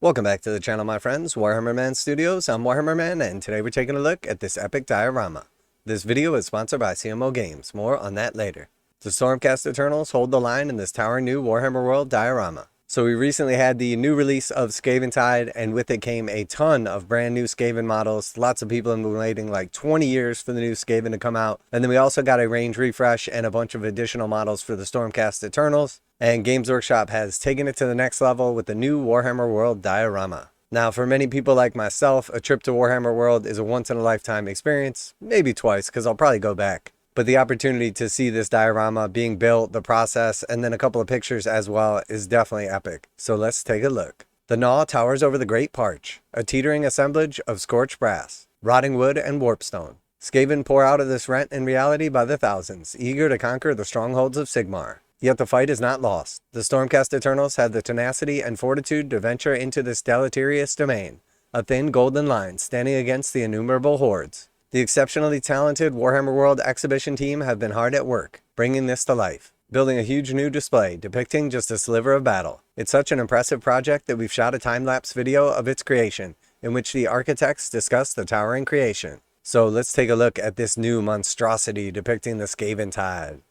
Welcome back to the channel, my friends. Warhammer Man Studios, I'm Warhammer Man, and today we're taking a look at this epic diorama. This video is sponsored by CMO Games, more on that later. The Stormcast Eternals hold the line in this towering new Warhammer World diorama. So we recently had the new release of Skaventide, and with it came a ton of brand new Skaven models. Lots of people have been waiting like 20 years for the new Skaven to come out. And then we also got a range refresh and a bunch of additional models for the Stormcast Eternals. And Games Workshop has taken it to the next level with the new Warhammer World diorama. Now, for many people like myself, a trip to Warhammer World is a once-in-a-lifetime experience. Maybe twice, because I'll probably go back. But the opportunity to see this diorama being built, the process, and then a couple of pictures as well is definitely epic. So let's take a look. The Gnaw towers over the Great Parch, a teetering assemblage of scorched brass, rotting wood, and warpstone. Skaven pour out of this rent in reality by the thousands, eager to conquer the strongholds of Sigmar. Yet the fight is not lost. The Stormcast Eternals have the tenacity and fortitude to venture into this deleterious domain, a thin golden line standing against the innumerable hordes. The exceptionally talented Warhammer World exhibition team have been hard at work, bringing this to life, building a huge new display depicting just a sliver of battle. It's such an impressive project that we've shot a time-lapse video of its creation, in which the architects discuss the towering creation. So let's take a look at this new monstrosity depicting the Skaventide.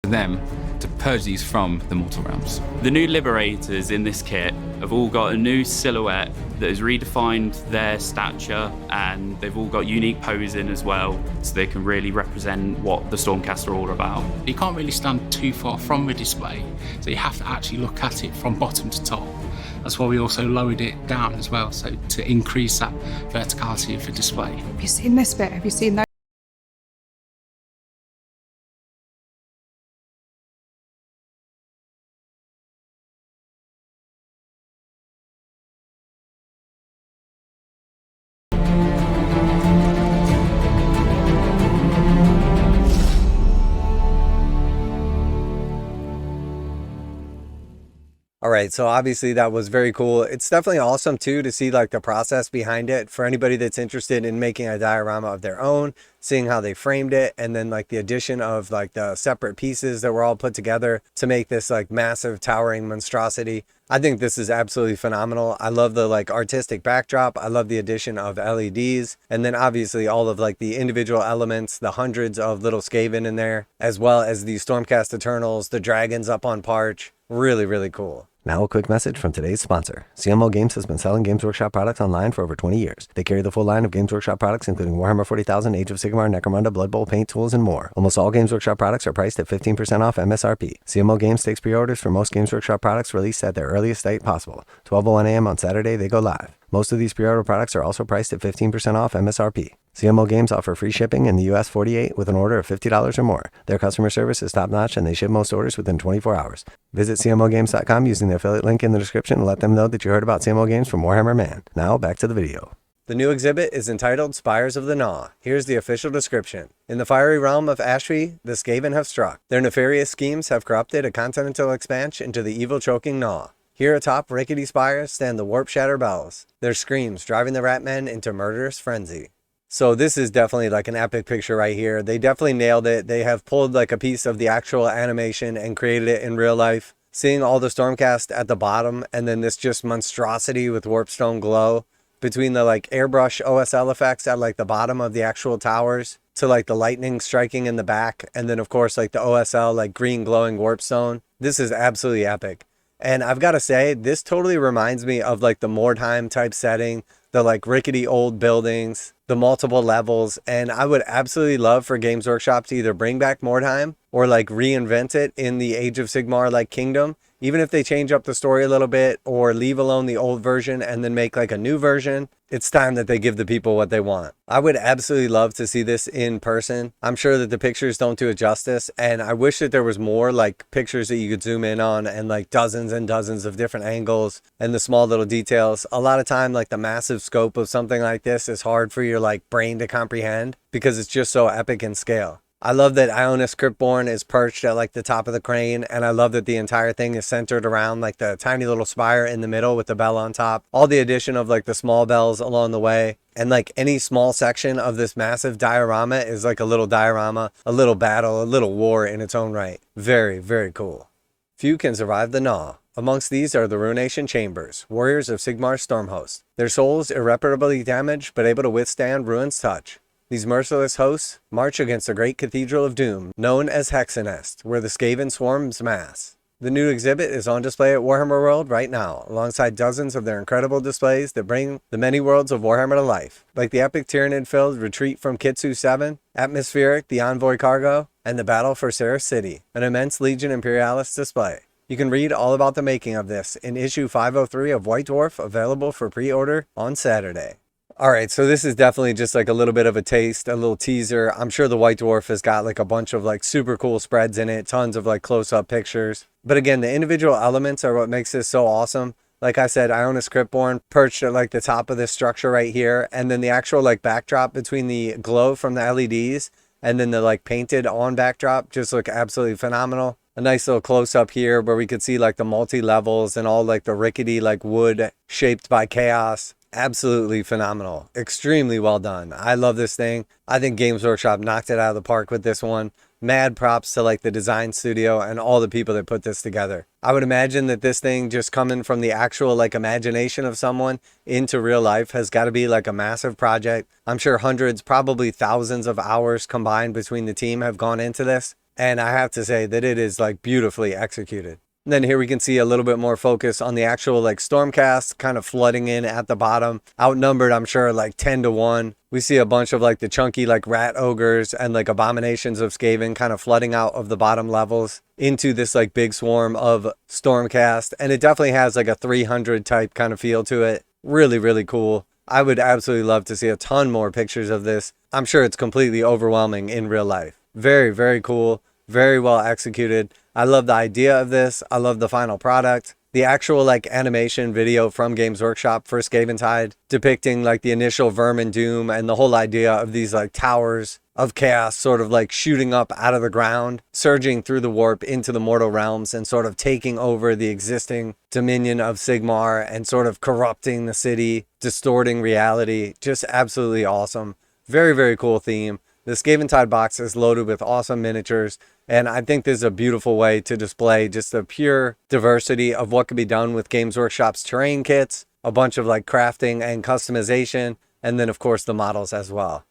Them to purge these from the mortal realms. The new Liberators in this kit have all got a new silhouette that has redefined their stature, and they've all got unique posing as well, so they can really represent what the Stormcast are all about. You can't really stand too far from the display, so you have to actually look at it from bottom to top. That's why we also lowered it down as well, so to increase that verticality of the display. Have you seen this bit? Have you seen that? Alright, so obviously that was very cool. It's definitely awesome too to see like the process behind it for anybody that's interested in making a diorama of their own, seeing how they framed it, and then like the addition of like the separate pieces that were all put together to make this like massive towering monstrosity. I think this is absolutely phenomenal. I love the like artistic backdrop. I love the addition of LEDs, and then obviously all of like the individual elements, the hundreds of little Skaven in there, as well as the Stormcast Eternals, the dragons up on Parch. Really, really cool. Now a quick message from today's sponsor. CMO Games has been selling Games Workshop products online for over 20 years. They carry the full line of Games Workshop products, including Warhammer 40,000, Age of Sigmar, Necromunda, Blood Bowl, paint tools, and more. Almost all Games Workshop products are priced at 15% off MSRP. CMO Games takes pre-orders for most Games Workshop products released at their earliest date possible. 12:01 a.m. on Saturday, they go live. Most of these pre-order products are also priced at 15% off MSRP. CMO Games offer free shipping in the US 48 with an order of $50 or more. Their customer service is top-notch and they ship most orders within 24 hours. Visit CMOGames.com using the affiliate link in the description and let them know that you heard about CMO Games from Warhammer Man. Now, back to the video. The new exhibit is entitled Spires of the Gnaw. Here's the official description. In the fiery realm of Ashby, the Skaven have struck. Their nefarious schemes have corrupted a continental expanse into the evil choking Gnaw. Here atop rickety spires stand the warp shatter bells, their screams driving the ratmen into murderous frenzy. So this is definitely like an epic picture right here. They definitely nailed it. They have pulled like a piece of the actual animation and created it in real life. Seeing all the stormcast at the bottom and then this just monstrosity with warpstone glow between the like airbrush OSL effects at like the bottom of the actual towers to like the lightning striking in the back. And then of course like the OSL like green glowing warpstone. This is absolutely epic. And I've got to say, this totally reminds me of like the Mordheim type setting, the like rickety old buildings, the multiple levels. And I would absolutely love for Games Workshop to either bring back Mordheim or like reinvent it in the Age of Sigmar like kingdom. Even if they change up the story a little bit or leave alone the old version and then make like a new version, it's time that they give the people what they want. I would absolutely love to see this in person. I'm sure that the pictures don't do it justice, and I wish that there was more like pictures that you could zoom in on and like dozens and dozens of different angles and the small little details. A lot of time like the massive scope of something like this is hard for your like brain to comprehend because it's just so epic in scale. I love that Ionis Cryptborn is perched at like the top of the crane, and I love that the entire thing is centered around like the tiny little spire in the middle with the bell on top. All the addition of like the small bells along the way, and like any small section of this massive diorama is like a little diorama, a little battle, a little war in its own right. Very, very cool. Few can survive the Gnaw. Amongst these are the Ruination Chambers, warriors of Sigmar's Stormhost. Their souls irreparably damaged but able to withstand Ruin's touch. These merciless hosts march against the great Cathedral of Doom, known as Hexenest, where the Skaven swarms mass. The new exhibit is on display at Warhammer World right now, alongside dozens of their incredible displays that bring the many worlds of Warhammer to life, like the epic Tyranid-filled Retreat from Kitsu 7, Atmospheric, the Envoy Cargo, and the Battle for Sarah City, an immense Legion Imperialis display. You can read all about the making of this in issue 503 of White Dwarf, available for pre-order on Saturday. Alright, so this is definitely just like a little bit of a taste, a little teaser. I'm sure the White Dwarf has got like a bunch of like super cool spreads in it, tons of like close-up pictures. But again, the individual elements are what makes this so awesome. Like I said, Ionis Cryptborn perched at like the top of this structure right here, and then the actual like backdrop between the glow from the LEDs and then the like painted on backdrop just look absolutely phenomenal. A nice little close-up here where we could see like the multi-levels and all like the rickety like wood shaped by chaos. Absolutely phenomenal. Extremely well done. I love this thing. I think Games Workshop knocked it out of the park with this one. Mad props to like the design studio and all the people that put this together. I would imagine that this thing just coming from the actual like imagination of someone into real life has got to be like a massive project. I'm sure hundreds, probably thousands of hours combined between the team have gone into this. And I have to say that it is like beautifully executed. And then here we can see a little bit more focus on the actual like stormcast kind of flooding in at the bottom. Outnumbered, I'm sure, like 10-1. We see a bunch of like the chunky like rat ogres and like abominations of Skaven kind of flooding out of the bottom levels into this like big swarm of stormcast. And it definitely has like a 300 type kind of feel to it. Really, really cool. I would absolutely love to see a ton more pictures of this. I'm sure it's completely overwhelming in real life. Very, very cool. Very well executed. I love the idea of this. I love the final product. The actual like animation video from Games Workshop for Skaventide depicting like the initial vermin doom and the whole idea of these like towers of chaos sort of like shooting up out of the ground, surging through the warp into the mortal realms and sort of taking over the existing dominion of Sigmar and sort of corrupting the city, distorting reality. Just absolutely awesome. Very, very cool theme. The Skaventide box is loaded with awesome miniatures, and I think this is a beautiful way to display just the pure diversity of what can be done with Games Workshop's terrain kits, a bunch of like crafting and customization, and then of course the models as well.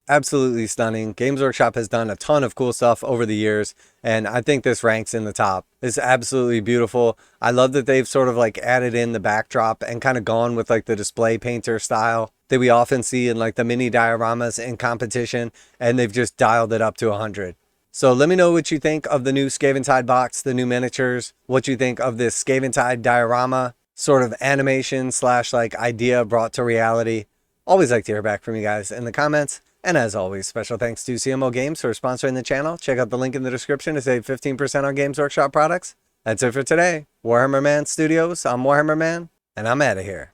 Absolutely stunning. Games Workshop has done a ton of cool stuff over the years, and I think this ranks in the top. It's absolutely beautiful. I love that they've sort of like added in the backdrop and kind of gone with like the display painter style that we often see in like the mini dioramas in competition, and they've just dialed it up to 100. So let me know what you think of the new Skaventide box, the new miniatures, what you think of this Skaventide diorama sort of animation slash like idea brought to reality. Always like to hear back from you guys in the comments. And as always, special thanks to CMO Games for sponsoring the channel. Check out the link in the description to save 15% on Games Workshop products. That's it for today. Warhammer Man Studios, I'm Warhammer Man, and I'm out of here.